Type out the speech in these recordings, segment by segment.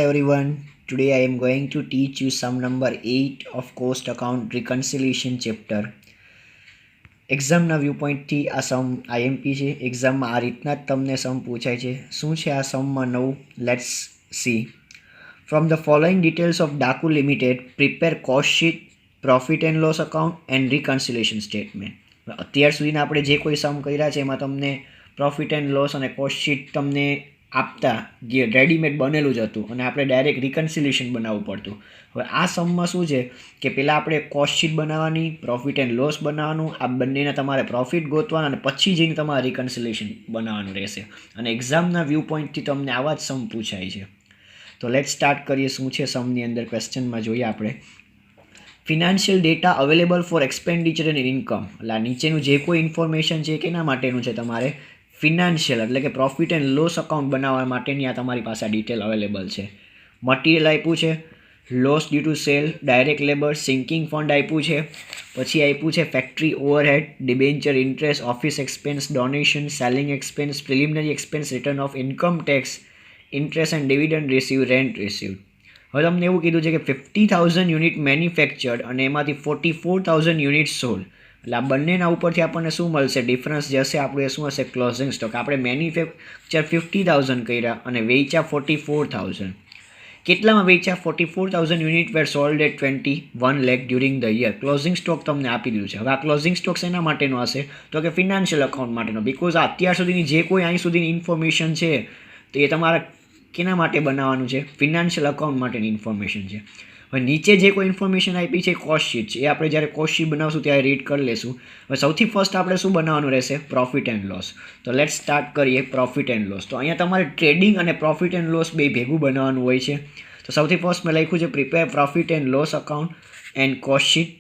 everyone. Today I am going to teach you sum number 8 of cost account reconciliation chapter. એક્ઝામના વ્યૂપોઈન્ટથી આ સમ IMP છે. એક્ઝામમાં આ રીતના જ તમને સમ પૂછાય છે. શું છે આ સમમાં નવું? Let's see. From the following details of Daku limited prepare cost sheet, profit and loss account and reconciliation statement. અત્યાર સુધીના આપણે જે કોઈ સમ કર્યા છે એમાં તમને પ્રોફિટ એન્ડ લોસ અને કોસ્ટ શીટ તમને આપતા જે રેડીમેડ બનેલું જ હતું અને આપણે ડાયરેક્ટ રિકન્સિલેશન બનાવવું પડતું. હવે આ સમમાં શું છે કે પહેલાં આપણે કોસ્ટ શીટ બનાવવાની, પ્રોફિટ એન્ડ લોસ બનાવવાનું, આ બંનેના તમારે પ્રોફિટ ગોતવાના અને પછી જઈને તમારે રિકન્સિલેશન બનાવવાનું રહેશે. અને એક્ઝામના વ્યૂ પોઈન્ટથી તમને આવા જ સમ પૂછાય છે. તો લેટ સ્ટાર્ટ કરીએ. શું છે સમની અંદર ક્વેશ્ચનમાં જોઈએ આપણે. Financial data available four expenditure and income. એટલે આ નીચેનું જે કોઈ ઇન્ફોર્મેશન છે કેના માટેનું છે? તમારે ફિનાન્શિયલ એટલે કે પ્રોફિટ એન્ડ લોસ અકાઉન્ટ બનાવવા માટેની આ તમારી પાસે આ ડિટેલ અવેલેબલ છે. મટીરિયલ આપ્યું છે, loss due to sale, direct labour, sinking fund આપ્યું છે, પછી આપ્યું છે factory overhead, debenture interest, office expense, donation, selling expense, preliminary expense, return of income tax, interest and dividend receive, rent receive. હવે તમને એવું કીધું છે કે 50,000 યુનિટ મેન્યુફેક્ચર્ડ અને એમાંથી 44,000 યુનિટ સોલ્ડ. એટલે આ બંનેના ઉપરથી આપણને શું મળશે? ડિફરન્સ જશે આપણે શું હશે? Closing stock. આપણે મેન્યુફેક્ચર 50,000 કર્યા અને વેચ્યા 44,000. કેટલામાં વેચ્યા? 44,000 unit were sold at 21 lakh during the year. Closing stock તમને આપી દીધું છે. હવે આ ક્લોઝિંગ સ્ટોક શેના માટેનો હશે? તો કે ફિનાન્શિયલ અકાઉન્ટ માટેનો. બિકોઝ અત્યાર સુધીની જે કોઈ અહીં સુધીની ઇન્ફોર્મેશન છે તો એ તમારા કેના માટે બનાવવાનું છે? ફિનાન્શિયલ અકાઉન્ટ માટેની ઇન્ફોર્મેશન છે. હવે નીચે જે કોઈ ઇન્ફોર્મેશન આપી છે કોસ્ટ શીટ છે, એ આપણે જ્યારે કોસ્ટ શીટ બનાવશું ત્યારે રીડ કરી લેશું. હવે સૌથી ફર્સ્ટ આપણે શું બનાવવાનું રહેશે? Profit and loss. તો લેટ સ્ટાર્ટ કરીએ પ્રોફિટ એન્ડ લોસ. તો અહીંયા તમારે ટ્રેડિંગ અને પ્રોફિટ એન્ડ લોસ બે ભેગું બનાવવાનું હોય છે. તો સૌથી ફર્સ્ટ મેં લખ્યું છે prepare profit and loss account and cost sheet.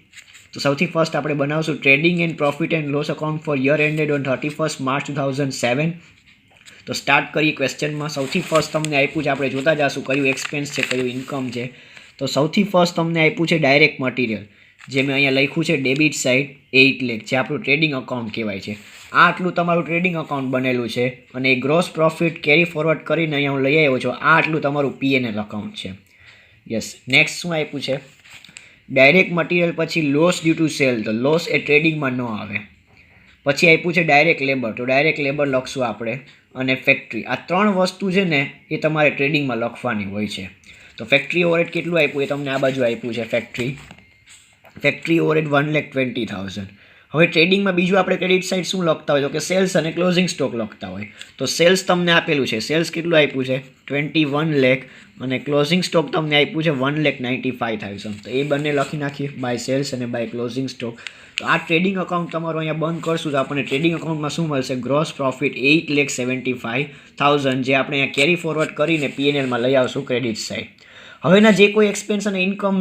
તો સૌથી ફર્સ્ટ આપણે બનાવશું trading and profit and loss account for year ended on 31st March 2007. તો સ્ટાર્ટ કરીએ ક્વેશ્ચનમાં. સૌથી ફર્સ્ટ તમને આપ્યું છે, આપણે જોતા જશું કયું એક્સપેન્સ છે, કયું ઇન્કમ છે. તો સૌથી ફર્સ્ટ તમને આપ્યું છે ડાયરેક્ટ મટીરિયલ, જે મેં અહીંયા લખ્યું છે ડેબિટ સાઇડ 8 lakh, જે આપણું ટ્રેડિંગ અકાઉન્ટ કહેવાય છે. આટલું તમારું ટ્રેડિંગ અકાઉન્ટ બનેલું છે અને એ ગ્રોસ પ્રોફિટ કેરી ફોરવર્ડ કરીને અહીંયા હું લઈ આવ્યો છું. આટલું તમારું P&L અકાઉન્ટ છે. યસ. નેક્સ્ટ શું આપ્યું છે? ડાયરેક્ટ મટીરિયલ પછી લોસ ડ્યુ ટુ સેલ. તો લોસ એ ટ્રેડિંગમાં ન આવે. પછી આપ્યું છે ડાયરેક્ટ લેબર. તો ડાયરેક્ટ લેબર લખશું આપણે. અને ફેક્ટરી. આ ત્રણ વસ્તુ છે ને એ તમારે ટ્રેડિંગમાં લખવાની હોય છે. તો ફેક્ટરી ઓવરહેડ કેટલું આપ્યું? એ તમને આ બાજુ આપ્યું છે ફેક્ટરી ઓવરહેડ 1,20,000. હવે ટ્રેડિંગમાં બીજું આપણે ક્રેડિટ સાઇડ શું લખતા હોય? તો કે સેલ્સ અને ક્લોઝિંગ સ્ટોક લખતા હોય. તો સેલ્સ તમને આપેલું છે. સેલ્સ કેટલું આપ્યું છે? 21 lakh. અને ક્લોઝિંગ સ્ટોક તમને આપ્યું છે 1,95,000. તો એ બંને લખી નાખીએ, બાય સેલ્સ અને બાય ક્લોઝિંગ સ્ટોક. તો આ ટ્રેડિંગ અકાઉન્ટ તમારું અહીંયા બંધ કરશું તો આપણને ટ્રેડિંગ અકાઉન્ટમાં શું મળશે? ગ્રોસ પ્રોફિટ 8,75,000, જે આપણે અહીંયા કેરી ફોરવર્ડ કરીને P&Lમાં લઈ આવશું ક્રેડિટ સાઇડ. હવેના જે કોઈ એક્સપેન્સ અને ઇન્કમ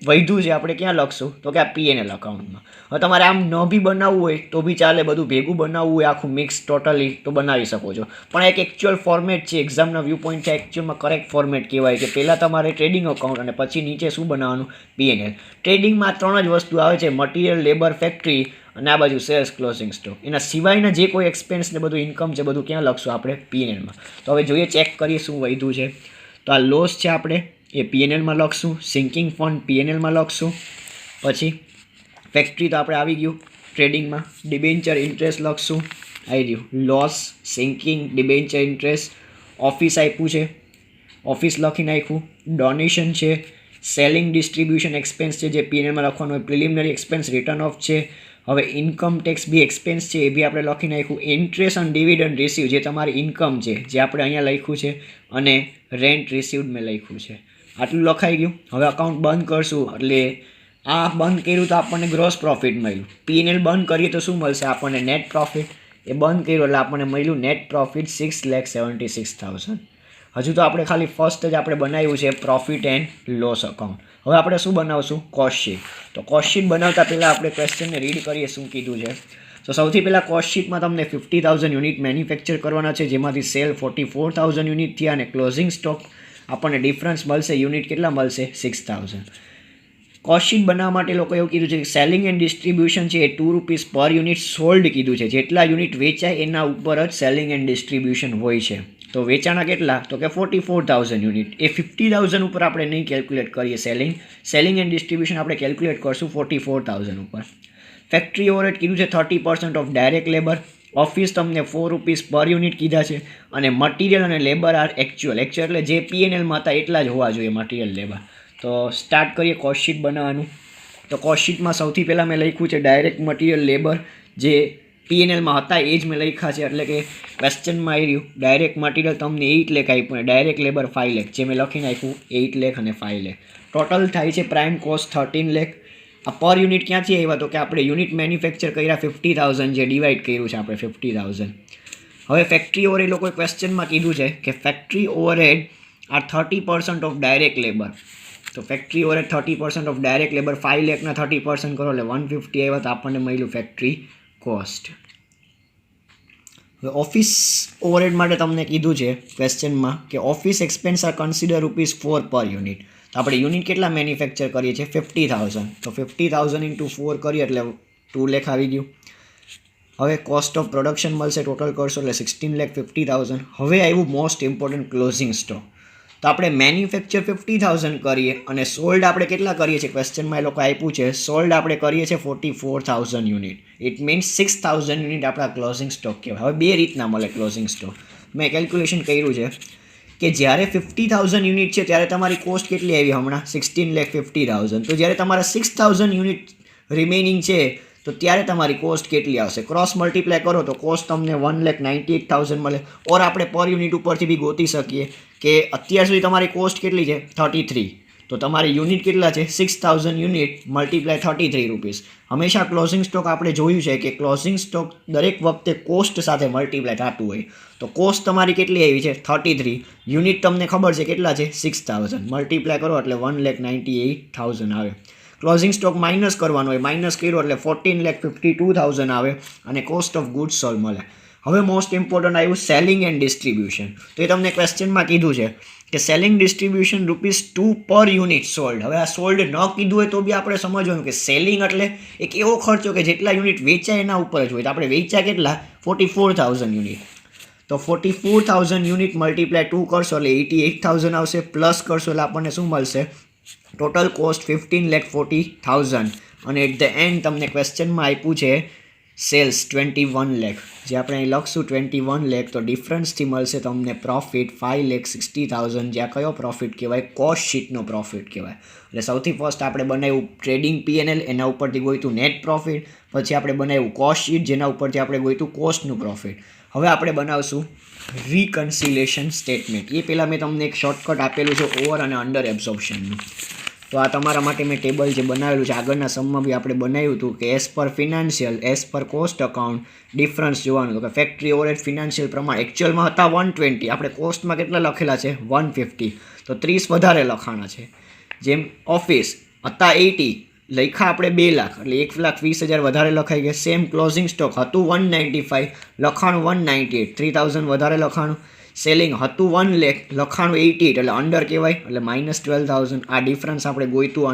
વધ્યું છે આપણે ક્યાં લખશું? તો કે આ P&L અકાઉન્ટમાં. હવે તમારે આમ ન બી બનાવવું હોય તો બી ચાલે, બધું ભેગું બનાવવું હોય આખું મિક્સ ટોટલી તો બનાવી શકો છો. પણ એક એકચ્યુઅલ ફોર્મેટ છે, એક્ઝામના વ્યૂ પોઈન્ટથી એકચ્યુઅલમાં કરેક્ટ ફોર્મેટ કહેવાય કે પહેલાં તમારે ટ્રેડિંગ અકાઉન્ટ અને પછી નીચે શું બનાવવાનું? P&L. ટ્રેડિંગમાં 3 જ વસ્તુ આવે છે: મટીરિયલ, લેબર, ફેક્ટરી અને આ બાજુ સેલ્સ, ક્લોઝિંગ સ્ટોક. એના સિવાયના જે કોઈ એક્સપેન્સ ને બધું ઇન્કમ છે બધું ક્યાં લખશું? આપણે P&Lમાં. તો હવે જોઈએ, ચેક કરીએ શું વધ્યું છે. તો આ લોસ છે આપણે એ P&Lમાં લખશું. સિંકિંગ ફંડ P&Lમાં લખશું. પછી ફેક્ટરી તો આપણે આવી ગયું ટ્રેડિંગમાં. ડિબેન્ચર ઇન્ટરેસ્ટ લખશું, આવી રહ્યું. Loss, sinking, debenture interest. Office આપ્યું છે, ઓફિસ લખી નાખ્યું. ડોનેશન છે, સેલિંગ ડિસ્ટ્રીબ્યુશન એક્સપેન્સ છે જે P&Lમાં લખવાનું હોય. પ્રિલિમિનરી એક્સપેન્સ રિટર્ન ઓફ છે. હવે ઇન્કમ ટેક્સ બી એક્સપેન્સ છે, એ બી આપણે લખી નાખ્યું. ઇન્ટરેસ્ટ અને ડિવિડન્ડ રિસીવ, જે તમારી ઇન્કમ છે, જે આપણે અહીંયા લખ્યું છે. અને રેન્ટ રિસીવડ મેં લખ્યું છે. આટલું લખાઈ ગયું. હવે અકાઉન્ટ બંધ કરશું એટલે આ બંધ કર્યું તો આપણને ગ્રોસ પ્રોફિટ મળ્યું. P&L બંધ કરીએ તો શું મળશે આપણને? Net profit. એ બંધ કર્યું એટલે આપણને મળ્યું નેટ પ્રોફિટ 6,76,000. હજુ તો આપણે ખાલી ફર્સ્ટ જ આપણે બનાવ્યું છે પ્રોફિટ એન્ડ લોસ અકાઉન્ટ. હવે આપણે શું બનાવશું? Cost sheet. તો કોસ્ટ શીટ બનાવતા પહેલાં આપણે ક્વેશ્ચનને રીડ કરીએ શું કીધું છે. તો સૌથી પહેલાં કોસ્ટ શીટમાં તમને 50,000 યુનિટ મેન્યુફેક્ચર કરવાના છે, જેમાંથી સેલ 44,000 યુનિટ થયા અને ક્લોઝિંગ સ્ટોક આપણને ડિફરન્સ મળશે. યુનિટ કેટલા મળશે? 6,000. કોસ્ટ શીટ બનાવવા માટે લોકો એવું કીધું છે કે સેલિંગ એન્ડ ડિસ્ટ્રીબ્યુશન છે એ ₹2 પર યુનિટ સોલ્ડ કીધું છે. જેટલા યુનિટ વેચાય એના ઉપર જ સેલિંગ એન્ડ ડિસ્ટ્રીબ્યુશન હોય છે. તો વેચાણા કેટલા? તો કે 44,000 યુનિટ. એ 50,000 ઉપર આપણે નહીં કેલ્ક્યુલેટ કરીએ સેલિંગ એન્ડ ડિસ્ટ્રીબ્યુશન આપણે કેલ્ક્યુલેટ કરશું 44,000 ઉપર. ફેક્ટરી ઓવરહેડ કીધું છે 30% ઓફ ડાયરેક્ટ લેબર. ઓફિસ તમને ₹4 પર યુનિટ કીધા છે. અને મટીરિયલ અને લેબર આર એકચ્યુઅલ એટલે જે P&Lમાં હતા એટલા જ હોવા જોઈએ મટીરિયલ લેબર. તો સ્ટાર્ટ કરીએ કોસ્ટ શીટ બનાવવાનું. તો કોસ્ટ શીટમાં સૌથી પહેલાં મેં લખ્યું છે ડાયરેક્ટ મટીરિયલ લેબર જે P&Lમાં હતા એ જ મેં લખ્યા છે. એટલે કે ક્વેશ્ચનમાં આવ્યું ડાયરેક્ટ મટીરિયલ તમને 8 લાખ આપ્યું અને ડાયરેક્ટ લેબર 5 લાખ, જે મેં લખી નાખ્યું 8 લાખ અને 5 લાખ. ટોટલ થાય છે પ્રાઇમ કોસ્ટ 13 લાખ. આ પર યુનિટ ક્યાંથી આવ્યા? તો કે આપણે યુનિટ મેન્યુફેક્ચર કર્યા 50,000 જે ડિવાઈડ કર્યું છે આપણે 50,000. હવે ફેક્ટરી ઓવર એ લોકોએ ક્વેશ્ચનમાં કીધું છે કે factory overhead are 30% of direct labour. તો factory overhead 30% of direct labour 5 લાખના 30% કરો એટલે 150 આવ્યા. તો આપણને મળ્યું ફેક્ટરી કોસ્ટ. હવે ઓફિસ ઓવરહેડ માટે તમને કીધું છે ક્વેશ્ચનમાં કે ઓફિસ એક્સપેન્સ આર કન્સિડર ₹4 પર યુનિટ. તો આપણે યુનિટ કેટલા મેન્યુફેક્ચર કરીએ છીએ? 50,000. તો 50,000 × 4 કરીએ એટલે 2 લાખ આવી ગયું. હવે કોસ્ટ ઓફ પ્રોડક્શન મળશે ટોટલ કરશો એટલે 16,50,000. હવે આવ્યું મોસ્ટ ઇમ્પોર્ટન્ટ ક્લોઝિંગ સ્ટોક. તો આપણે મેન્યુફેક્ચર 50,000 કરીએ અને સોલ્ડ આપણે કેટલા કરીએ છીએ? ક્વેશ્ચનમાં એ લોકો આપ્યું છે સોલ્ડ આપણે કરીએ છીએ 44,000 યુનિટ. ઇટ મીન્સ 6,000 યુનિટ આપણા ક્લોઝિંગ સ્ટોક કહેવાય. હવે બે રીતના મળે ક્લોઝિંગ સ્ટોક. મેં કેલ્ક્યુલેશન કર્યું છે કે જ્યારે 50,000 યુનિટ છે ત્યારે તમારી કોસ્ટ કેટલી આવી હમણાં? 16,50,000. તો જ્યારે તમારા 6,000 યુનિટ રિમેનિંગ છે તો ત્યારે તમારી કોસ્ટ કેટલી આવશે? ક્રોસ મલ્ટીપ્લાય કરો તો કોસ્ટ તમને 1,98,000 મળે. ઓર આપણે પર યુનિટ ઉપરથી બી ગોતી શકીએ કે અત્યાર સુધી તમારી કોસ્ટ કેટલી છે? 33. તો તમારી યુનિટ કેટલા છે? 6,000 યુનિટ મલ્ટીપ્લાય ₹33. હંમેશા ક્લોઝિંગ સ્ટોક આપણે જોયું છે કે ક્લોઝિંગ સ્ટોક દરેક વખતે કોસ્ટ સાથે મલ્ટીપ્લાય થતું હોય. તો કોસ્ટ તમારી કેટલી આવી છે? 33. યુનિટ તમને ખબર છે કેટલા છે? 6,000. મલ્ટીપ્લાય કરો એટલે 1,98,000 આવે. ક્લોઝિંગ સ્ટોક માઇનસ કરવાનો હોય, માઇનસ કર્યો એટલે 14,52,000 આવે અને કોસ્ટ ઓફ ગુડ્સ સોલ્ડ મળે. હવે મોસ્ટ ઇમ્પોર્ટન્ટ આવ્યું સેલિંગ એન્ડ ડિસ્ટ્રીબ્યુશન. તો એ તમને ક્વેશ્ચનમાં કીધું છે કે સેલિંગ ડિસ્ટ્રીબ્યુશન ₹2 પર યુનિટ સોલ્ડ. હવે આ સોલ્ડ ન કીધું હોય તો બી આપણે સમજવાનું કે સેલિંગ એટલે એક એવો ખર્ચો કે જેટલા યુનિટ વેચાય એના ઉપર જ હોય. તો આપણે વેચ્યા કેટલા? 44,000 યુનિટ. તો 44,000 યુનિટ મલ્ટીપ્લાય 2 કરશો એટલે 88,000 આવશે. પ્લસ કરશો એટલે આપણને શું મળશે? Total cost 15,40,000. અને એટ ધ એન્ડ તમને ક્વેશ્ચનમાં આપ્યું છે સેલ્સ 21 લાખ. જે આપણે અહીં લખશું 21 લાખ. તો ડિફરન્સથી મળશે તમને પ્રોફિટ 5,60,000. જ્યાં કયો પ્રોફિટ કહેવાય? કોસ્ટ શીટનો પ્રોફિટ કહેવાય. એટલે સૌથી ફર્સ્ટ આપણે બનાવ્યું ટ્રેડિંગ P&L, એના ઉપરથી ગોઈતું નેટ પ્રોફિટ. પછી આપણે બનાવ્યું કોસ્ટ શીટ, જેના ઉપરથી આપણે ગોઈતું કોસ્ટનું પ્રોફિટ. હવે આપણે બનાવશું રિકન્સિલેશન સ્ટેટમેન્ટ. એ પહેલાં મેં તમને એક શોર્ટકટ આપેલું છે ઓવર અને અંડર એબ્ઝોર્પ્શનનું. તો આ તમારા માટે મેં ટેબલ જે બનાવેલું છે આગળના સમમાં બી આપણે બનાવ્યું હતું કે as per financial, as per cost account difference જોવાનું હતું કે ફેક્ટરી ઓવરહેડ ફિનાન્શિયલ પ્રમાણે એકચ્યુઅલમાં હતા 120, આપણે કોસ્ટમાં કેટલા લખેલા છે? 150. તો 30 વધારે લખાણા છે. જેમ ઓફિસ હતા 80, લખ્યા આપણે 2 લાખ એટલે 1,20,000 વધારે લખાઈ ગયા. સેમ ક્લોઝિંગ સ્ટોક હતું 195, લખાણું 198, 3,000 વધારે લખાણું. સેલિંગ હતું 1 લાખ, લખાણું 88 એટલે અંડર કહેવાય એટલે -12,000. આ ડિફરન્સ આપણે ગોઈતું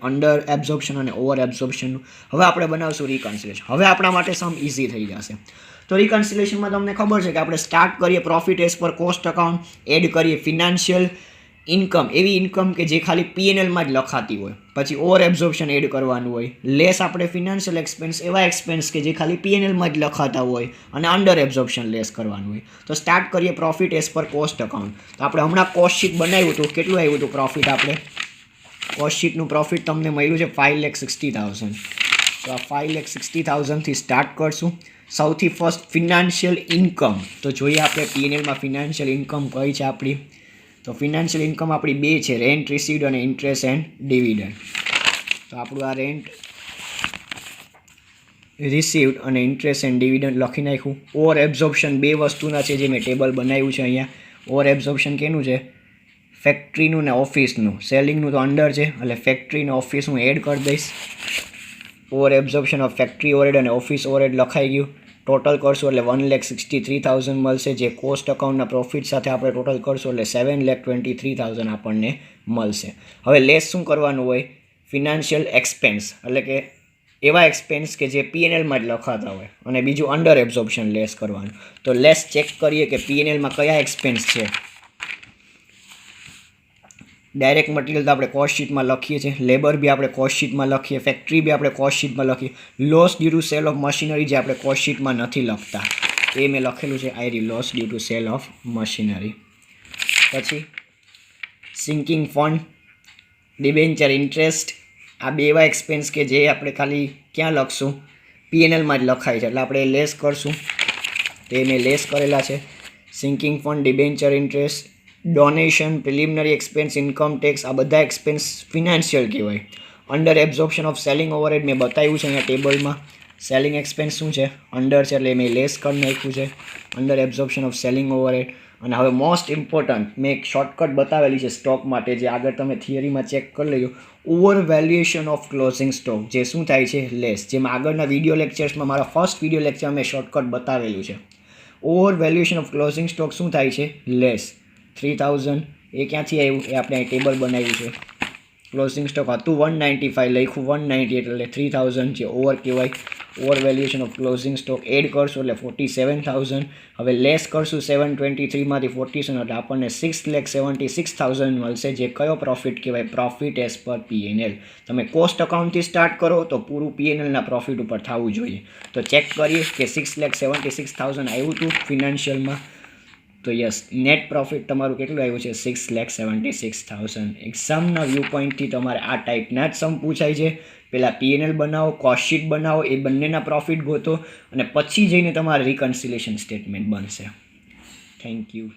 અંડર એબ્ઝોર્પ્શન અને ઓવર એબ્ઝોર્પ્શનનું. હવે આપણે બનાવશું રિકન્સિલેશન. હવે આપણા માટે સમ ઇઝી થઈ જશે. તો રિકન્સિલેશનમાં તમને ખબર છે કે આપણે સ્ટાર્ટ કરીએ profit as per cost account, add કરીએ ફિનાન્શિયલ ઇન્કમ, એવી ઇન્કમ કે જે ખાલી P&Lમાં જ લખાતી હોય. પછી ઓવર એબ્ઝોર્પ્શન એડ કરવાનું હોય. લેસ આપણે ફિનાન્શિયલ એક્સપેન્સ, એવા એક્સપેન્સ કે જે ખાલી P&Lમાં જ લખાતા હોય અને અંડર એબ્ઝોર્પ્શન લેસ કરવાનું હોય. તો સ્ટાર્ટ કરીએ profit as per cost account. તો આપણે હમણાં કોસ્ટ શીટ બનાવ્યું હતું. કેટલું આવ્યું હતું પ્રોફિટ? આપણે કોસ્ટ શીટનું પ્રોફિટ તમને મળ્યું છે 5,60,000. તો આ 5,60,000 થી સ્ટાર્ટ કરશું. સૌથી ફર્સ્ટ ફિનાન્શિયલ ઇન્કમ. તો જોઈએ આપણે P&Lમાં ફિનાન્શિયલ ઇન્કમ કઈ છે આપણી. તો ફિનાન્શિયલ ઇન્કમ આપણી 2 છે, રેન્ટ રિસીવ્ડ અને ઇન્ટરેસ્ટ એન્ડ ડિવિડન્ડ. તો આપણું આ રેન્ટ રિસીવ્ડ અને ઇન્ટરેસ્ટ એન્ડ ડિવિડન્ડ લખી નાખ્યું. ઓવર એબ્ઝોર્પ્શન 2 વસ્તુના છે જે મેં ટેબલ બનાવ્યું છે અહીંયા. ઓવર એબ્ઝોર્પ્શન કેનું છે? ફેક્ટરીનું ને ઓફિસનું. સેલિંગનું તો અંડર છે એટલે ફેક્ટરી ને ઓફિસ હું એડ કરી દઈશ. Over absorption of factory overhead અને ઓફિસ ઓવરહેડ લખાઈ ગયું. ટોટલ કરશું એટલે 1,63,000 મળશે. જે કોસ્ટ અકાઉન્ટના પ્રોફિટ સાથે આપણે ટોટલ કરશું એટલે 7,23,000 આપણને મળશે. હવે લેસ શું કરવાનું હોય? ફિનાન્શિયલ એક્સપેન્સ એટલે કે એવા એક્સપેન્સ કે જે પીએનએલમાં જ લખાતા હોય, અને બીજું અંડર એબ્ઝોર્પ્શન લેસ કરવાનું. તો લેસ ચેક કરીએ કે પીએનએલમાં કયા એક્સપેન્સ છે. ડાયરેક્ટ મટીરિયલ તો આપણે કોસ્ટ શીટમાં લખીએ છીએ, લેબર બી આપણે કોસ્ટ શીટમાં લખીએ, ફેક્ટરી બી આપણે કોસ્ટ શીટમાં લખીએ. Loss due to sale of machinery જે આપણે કોસ્ટ શીટમાં નથી લખતા એ મેં લખેલું છે, I loss due to sale of machinery. પછી સિંકિંગ ફંડ, ડિબેન્ચર ઇન્ટરેસ્ટ, આ બે એવા એક્સપેન્સ કે જે આપણે ખાલી ક્યાં લખશું, પીએનએલમાં જ લખાય છે, એટલે આપણે લેસ કરશું. તો એ મેં લેસ કરેલા છે. Sinking fund, debenture interest, donation, preliminary expense, income tax, આ બધા એક્સપેન્સ ફિનાન્શિયલ કહેવાય. Under absorption of selling overhead મેં બતાવ્યું છે અહીંયા ટેબલમાં. સેલિંગ એક્સપેન્સ શું છે, અંડર છે, એટલે મેં લેસ કરી નાખ્યું છે, under absorption of selling overhead. અને હવે મોસ્ટ ઇમ્પોર્ટન્ટ મેં એક શોર્ટકટ બતાવેલી છે સ્ટોક માટે, જે આગળ તમે થિયરીમાં ચેક કરી લેજો. Over valuation of closing stock, જે શું થાય છે, લેસ. જેમાં આગળના વિડીયો લેક્ચર્સમાં, મારા ફર્સ્ટ વિડીયો લેક્ચરમાં મેં શોર્ટકટ બતાવેલું છે. Over valuation of closing stock શું થાય છે, લેસ. 3000 એ ક્યાંથી આવ્યું, એ આપણે અહીં ટેબલ બનાવ્યું છે. ક્લોઝિંગ સ્ટોક હતું 195, લખ્યું 190 એટલે 3000 છે, ઓવર કહેવાય. Over valuation of closing stock add કરશું એટલે 47,000. હવે લેસ કરશું 723માંથી 47 એટલે આપણને 6,76,000 મળશે, જે કયો પ્રોફિટ કહેવાય, પ્રોફિટ એઝ પર પીએનએલ. તમે કોસ્ટ અકાઉન્ટથી સ્ટાર્ટ કરો તો પૂરું પીએનએલના પ્રોફિટ ઉપર થવું જોઈએ. તો ચેક કરીએ કે 6,76,000 આવ્યું હતું ફિનાન્શિયલમાં. તો યસ, નેટ પ્રોફિટ તમારું કેટલું આવ્યું છે, 6,76,000. એક્ઝામના વ્યૂ પોઈન્ટથી તમારે આ ટાઈપના જ સમ પૂછાય છે. પહેલાં પીએનએલ બનાવો, કોસ્ટ શીટ બનાવો, એ બંનેના પ્રોફિટ ગોતો, અને પછી જઈને તમારે રિકન્સિલેશન સ્ટેટમેન્ટ બનશે. Thank you.